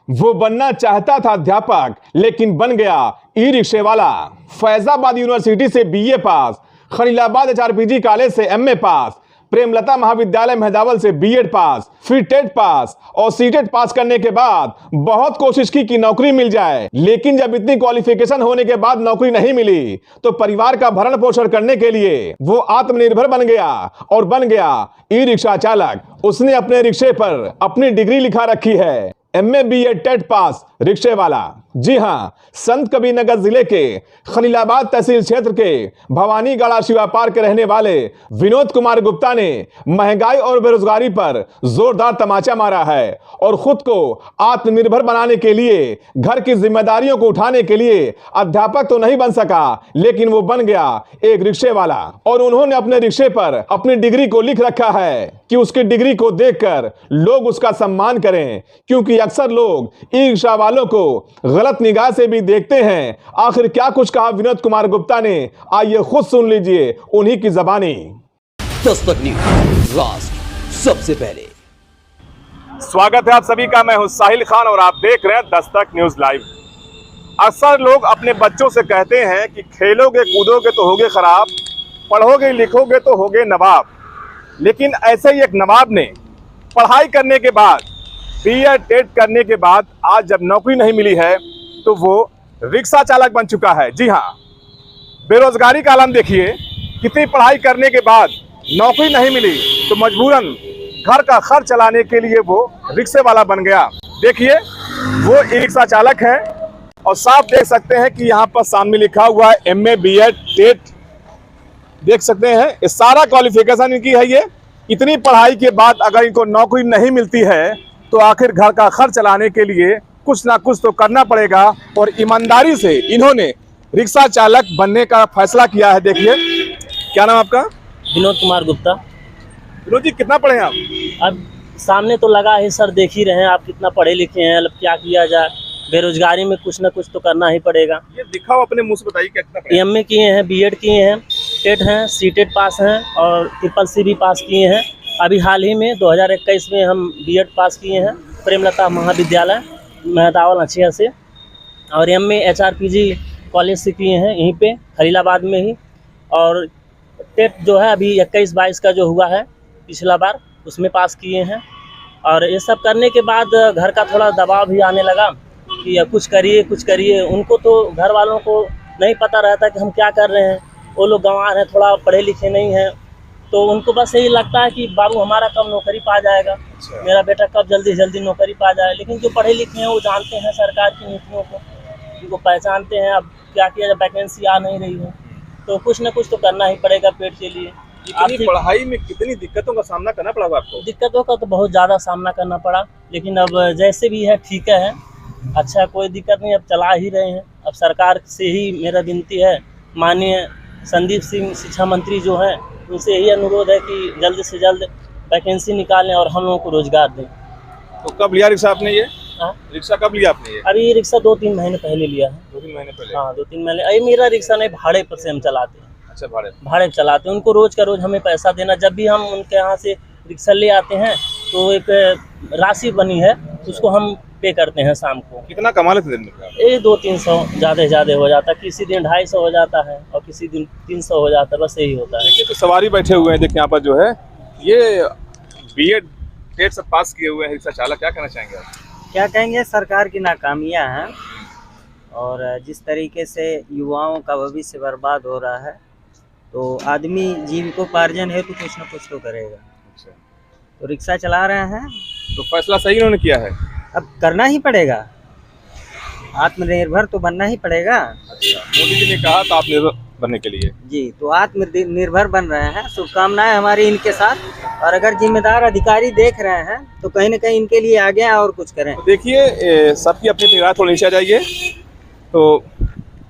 वो बनना चाहता था अध्यापक, लेकिन बन गया ई रिक्शे वाला। फैजाबाद यूनिवर्सिटी से बीए पास, खलीलाबाद एचआरपीजी कॉलेज से एमए पास, प्रेमलता महाविद्यालय मेहदावल से बीएड पास, फिर टेट पास और सीटेट पास करने के बाद बहुत कोशिश की कि नौकरी मिल जाए, लेकिन जब इतनी क्वालिफिकेशन होने के बाद नौकरी नहीं मिली तो परिवार का भरण पोषण करने के लिए वो आत्मनिर्भर बन गया और बन गया ई रिक्शा चालक। उसने अपने रिक्शे पर अपनी डिग्री लिखा रखी है, एमए बीएड टेट पास रिक्शे वाला। जी हां, संत कबीरनगर जिले के खलीलाबाद तहसील क्षेत्र के भवानीगढ़ शिवा पार्क के रहने वाले विनोद कुमार गुप्ता ने महंगाई और बेरोजगारी पर जोरदार तमाचा मारा है और खुद को आत्मनिर्भर बनाने के लिए, घर की जिम्मेदारियों को उठाने के लिए अध्यापक तो नहीं बन सका, लेकिन वो बन गया एक रिक्शे वाला। और उन्होंने अपने रिक्शे पर अपनी डिग्री को लिख रखा है कि उसकी डिग्री को देखकर लोग उसका सम्मान करें, क्योंकि अक्सर लोग ई रिक्शा वालों को गलत निगाह से भी देखते हैं। आखिर क्या कुछ कहा विनोद कुमार गुप्ता ने, आइए खुद सुन लीजिए उन्हीं की ज़बानी। दस्तक न्यूज़, राष्ट्र सबसे पहले। स्वागत है आप सभी का, मैं हूं साहिल खान और आप देख रहे हैं दस्तक न्यूज़ लाइव। अक्सर लोग अपने बच्चों से कहते हैं कि खेलोगे कूदोगे तो होगे खराब, पढ़ोगे लिखोगे तो होगे नवाब। लेकिन ऐसे ही एक नवाब ने पढ़ाई करने के बाद, बीएड टेट करने के बाद आज जब नौकरी नहीं मिली है तो वो रिक्शा चालक बन चुका है। जी हाँ, बेरोजगारी का आलम देखिए, कितनी पढ़ाई करने के बाद नौकरी नहीं मिली तो मजबूरन घर का खर्च चलाने के लिए वो रिक्शे वाला बन गया। देखिए, वो ई रिक्शा चालक है और साफ देख सकते हैं कि यहाँ पर सामने लिखा हुआ है एमए बीएड टेट। देख सकते हैं ये सारा क्वालिफिकेशन इनकी है। ये इतनी पढ़ाई के बाद अगर इनको नौकरी नहीं मिलती है तो आखिर घर का खर्च चलाने के लिए कुछ ना कुछ तो करना पड़ेगा और ईमानदारी से इन्होंने रिक्शा चालक बनने का फैसला किया है। देखिए, क्या नाम आपका? विनोद कुमार गुप्ता। विनोद जी, कितना पढ़े हैं आप? अब सामने तो लगा है सर, देख ही रहे हैं आप कितना पढ़े लिखे हैं। अब क्या किया जाए, बेरोजगारी में कुछ ना कुछ तो करना ही पड़ेगा। ये दिखाओ अपने मुंह से, बताइए कितना पढ़े? एमए किए हैं, बीएड किए हैं, टेट हैं, सीटेट पास हैं और ट्रिपल भी पास किए हैं। अभी हाल ही में 2021 में हम बीएड पास किए हैं प्रेमलता महाविद्यालय मेहदावल नछिया से, और एमए एचआरपीजी कॉलेज से किए हैं यहीं पे खलीलाबाद में ही। और टेट जो है अभी 21-22 का जो हुआ है पिछला बार, उसमें पास किए हैं। और ये सब करने के बाद घर का थोड़ा दबाव भी आने लगा कि कुछ करिए कुछ करिए। उनको तो घर वालों को नहीं पता रहता कि हम क्या कर रहे हैं। वो लोग गंवार हैं, थोड़ा पढ़े लिखे नहीं हैं, तो उनको बस यही लगता है कि बाबू हमारा कब नौकरी पा जाएगा। अच्छा। मेरा बेटा कब जल्दी से जल्दी नौकरी पा जाए। लेकिन जो पढ़े लिखे हैं वो जानते हैं सरकार की नीतियों को, उनको पहचानते हैं। अब क्या किया जाए, वैकेंसी आ नहीं रही है तो कुछ ना कुछ तो करना ही पड़ेगा पेट के लिए। इतनी पढ़ाई में कितनी दिक्कतों का सामना करना पड़ा आपको? दिक्कतों का तो बहुत ज़्यादा सामना करना पड़ा, लेकिन अब जैसे भी है ठीक है, अच्छा कोई दिक्कत नहीं, अब चला ही रहे हैं। अब सरकार से ही मेरा विनती है, माननीय संदीप सिंह शिक्षा मंत्री जो हैं, उनसे यही अनुरोध है कि जल्द से जल्द वैकेंसी निकालें और हम लोगों को रोजगार दें। तो कब लिया रिक्शा आपने? ये रिक्शा कब लिया आपने? ये अभी रिक्शा 2-3 महीने पहले लिया है। 2-3 महीने पहले? हाँ, 2-3 महीने। अरे मेरा रिक्शा नहीं, भाड़े पर से हम चलाते हैं। अच्छा, भाड़े पे चलाते हैं। उनको रोज का रोज हमें पैसा देना। जब भी हम उनके यहाँ से रिक्शा ले आते हैं तो एक राशि बनी है, उसको हम पे करते हैं शाम को। कितना कमा लेते दिन में? ये 200-300 ज़्यादा हो जाता है। किसी दिन 250 हो जाता है और किसी दिन 300 हो जाता है, बस यही होता है। देखिए, तो सवारी बैठे हुए हैं, देखिए यहाँ पर जो है ये बीएड टेट सब पास किए हुए हैं रिक्शा चालक। क्या कहना चाहेंगे आप? क्या कहेंगे, सरकार की नाकामियां हैं और जिस तरीके से युवाओं का भविष्य बर्बाद हो रहा है, तो आदमी जीविकोपार्जन हेतु कुछ न कुछ तो करेगा। अच्छा, तो रिक्शा चला रहे हैं, तो फैसला सही उन्होंने किया है। अब करना ही पड़ेगा, आत्मनिर्भर तो बनना ही पड़ेगा। अच्छा, मोदी जी ने कहा था आत्मनिर्भर बनने के लिए। जी, तो आत्मनिर्भर बन रहे हैं। शुभकामनाएं हमारी इनके साथ। और अगर जिम्मेदार अधिकारी देख रहे हैं तो कहीं न कहीं इनके लिए आगे आए और कुछ करें। तो देखिए, सबकी अपनी निगाह थोड़ी नीचे आ जाइए। तो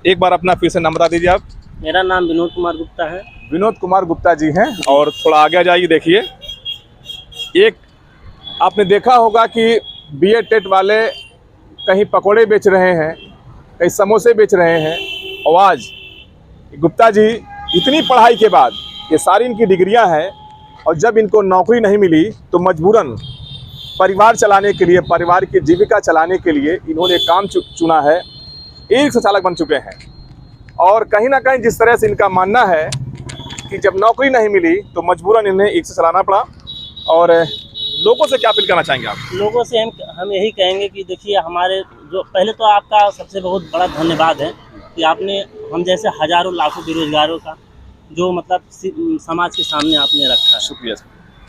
एक बार अपना फिर से नाम बता दीजिए आप। मेरा नाम विनोद कुमार गुप्ता है। विनोद कुमार गुप्ता जी हैं। और थोड़ा आगे आ जाइए। देखिए, एक आपने देखा होगा कि बीएड टेट वाले कहीं पकोड़े बेच रहे हैं, कहीं समोसे बेच रहे हैं, और आज गुप्ता जी इतनी पढ़ाई के बाद, ये सारी इनकी डिग्रियां हैं, और जब इनको नौकरी नहीं मिली तो मजबूरन परिवार चलाने के लिए, परिवार की जीविका चलाने के लिए इन्होंने काम चुना है, ई रिक्शा चालक बन चुके हैं। और कहीं ना कहीं जिस तरह से इनका मानना है कि जब नौकरी नहीं मिली तो मजबूरन इन्हें ई रिक्शा चलाना पड़ा। और लोगों से क्या अपील करना चाहेंगे आप? लोगों से हम यही कहेंगे कि देखिए, हमारे जो पहले तो आपका सबसे बहुत बड़ा धन्यवाद है कि आपने हम जैसे हज़ारों लाखों बेरोजगारों का जो मतलब समाज के सामने आपने रखा है। शुक्रिया।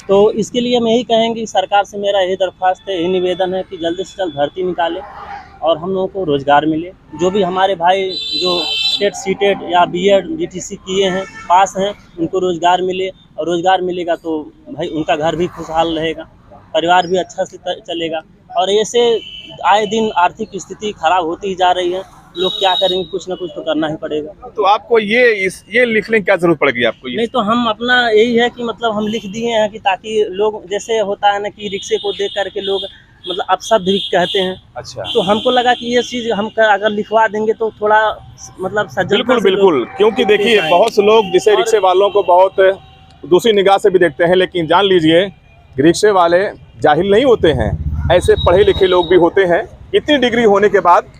तो इसके लिए हम यही कहेंगे कि सरकार से मेरा यही दरख्वास्त है, यही निवेदन है कि जल्द से जल्द भर्ती निकाले और हम लोगों को रोज़गार मिले। जो भी हमारे भाई जो स्टेट सीटेड या बीएड बीटीसी किए हैं, पास हैं, उनको रोज़गार मिले, और रोज़गार मिलेगा तो भाई उनका घर भी खुशहाल रहेगा, परिवार भी अच्छा से चलेगा। और ऐसे आए दिन आर्थिक स्थिति खराब होती ही जा रही है, लोग क्या करेंगे, कुछ ना कुछ तो करना ही पड़ेगा। तो आपको ये लिखने की क्या जरूरत पड़ेगी आपको? नहीं तो हम अपना यही है कि मतलब हम लिख दिए हैं कि ताकि लोग, जैसे होता है ना कि रिक्शे को देख करके लोग मतलब अपशब्द भी कहते हैं। अच्छा। तो हमको लगा कि ये चीज़ हम अगर लिखवा देंगे तो थोड़ा मतलब बिल्कुल बिल्कुल, क्योंकि देखिए बहुत से लोग जिसे रिक्शे वालों को बहुत दूसरी निगाह से भी देखते हैं, लेकिन जान लीजिए रिक्शे वाले जाहिल नहीं होते हैं, ऐसे पढ़े लिखे लोग भी होते हैं। इतनी डिग्री होने के बाद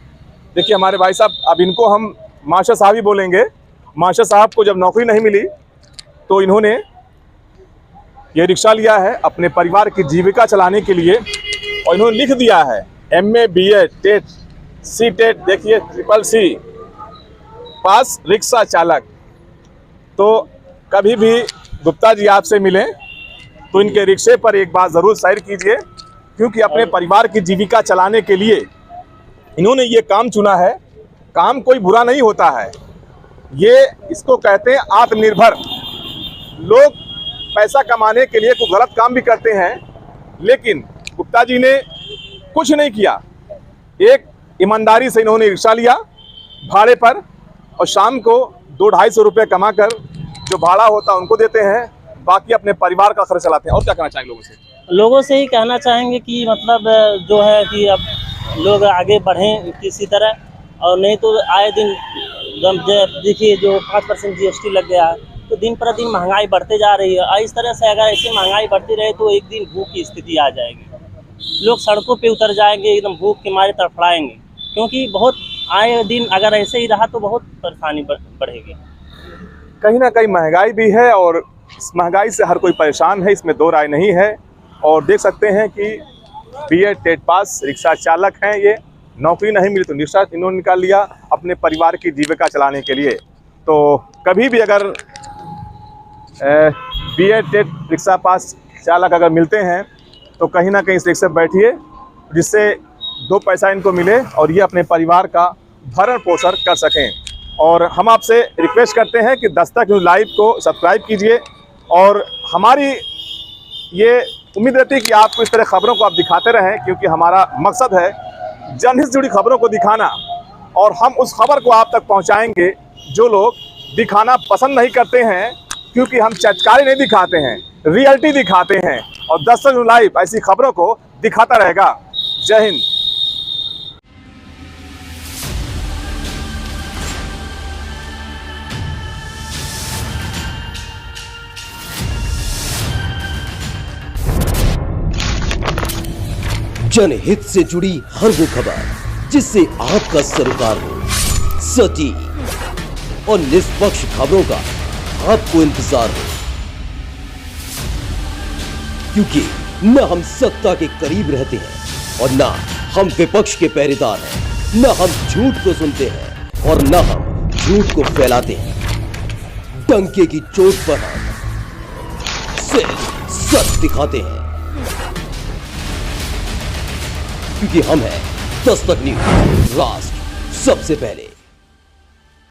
देखिए हमारे भाई साहब, अब इनको हम मास्टर साहब ही बोलेंगे। मास्टर साहब को जब नौकरी नहीं मिली तो इन्होंने ये रिक्शा लिया है अपने परिवार की जीविका चलाने के लिए, और इन्होंने लिख दिया है MA BA टेट सीटेट, देखिए CCC पास रिक्शा चालक। तो कभी भी गुप्ता जी आपसे मिलें तो इनके रिक्शे पर एक बार ज़रूर सैर कीजिए, क्योंकि अपने परिवार की जीविका चलाने के लिए इन्होंने ये काम चुना है। काम कोई बुरा नहीं होता है, ये इसको कहते हैं आत्मनिर्भर। लोग पैसा कमाने के लिए कोई गलत काम भी करते हैं, लेकिन गुप्ता जी ने कुछ नहीं किया। एक ईमानदारी से इन्होंने रिक्शा लिया भाड़े पर, और शाम को 200-250 रुपये कमा कर जो भाड़ा होता है उनको देते हैं, बाकी अपने परिवार का खर्च चलाते हैं। और क्या कहना चाहेंगे लोगों से? लोगों से ही कहना चाहेंगे कि मतलब जो है कि अब लोग आगे बढ़ें किसी तरह, और नहीं तो आए दिन देखिए जो 5% GST लग गया है, तो दिन प्रतिदिन महंगाई बढ़ते जा रही है। और इस तरह से अगर ऐसे महंगाई बढ़ती रहे तो एक दिन भूख की स्थिति आ जाएगी, लोग सड़कों पे उतर जाएंगे, एकदम भूख के मारे तड़फड़ाएंगे, क्योंकि बहुत आए दिन अगर ऐसे ही रहा तो बहुत परेशानी बढ़ेगी। कहीं ना कहीं महंगाई भी है, और इस महंगाई से हर कोई परेशान है, इसमें दो राय नहीं है। और देख सकते हैं कि BA टेट पास रिक्शा चालक हैं, ये नौकरी नहीं मिली तो रिक्शा इन्होंने निकाल लिया अपने परिवार की जीविका चलाने के लिए। तो कभी भी अगर BA टेट रिक्शा पास चालक अगर मिलते हैं तो कहीं ना कहीं इस रिक्शे पर बैठिए, जिससे 2 पैसा इनको मिले और ये अपने परिवार का भरण पोषण कर सकें। और हम आपसे रिक्वेस्ट करते हैं कि दस्तक न्यूज़ लाइव को सब्सक्राइब कीजिए, और हमारी ये उम्मीद रहती है कि आपको इस तरह खबरों को आप दिखाते रहें, क्योंकि हमारा मकसद है जनहित से जुड़ी खबरों को दिखाना, और हम उस खबर को आप तक पहुंचाएंगे जो लोग दिखाना पसंद नहीं करते हैं, क्योंकि हम चटकारे नहीं दिखाते हैं, रियलिटी दिखाते हैं। और दस्तक न्यूज़ लाइव ऐसी खबरों को दिखाता रहेगा। जय हिंद। जनहित से जुड़ी हर वो खबर जिससे आपका सरोकार हो, सटीक और निष्पक्ष खबरों का आपको इंतजार हो, क्योंकि न हम सत्ता के करीब रहते हैं और न हम विपक्ष के पहरेदार हैं, न हम झूठ को सुनते हैं और न हम झूठ को फैलाते हैं। डंके की चोट पर हम सिर्फ सच दिखाते हैं, क्योंकि हम हैं दस्तक न्यूज़, राष्ट्र सबसे पहले।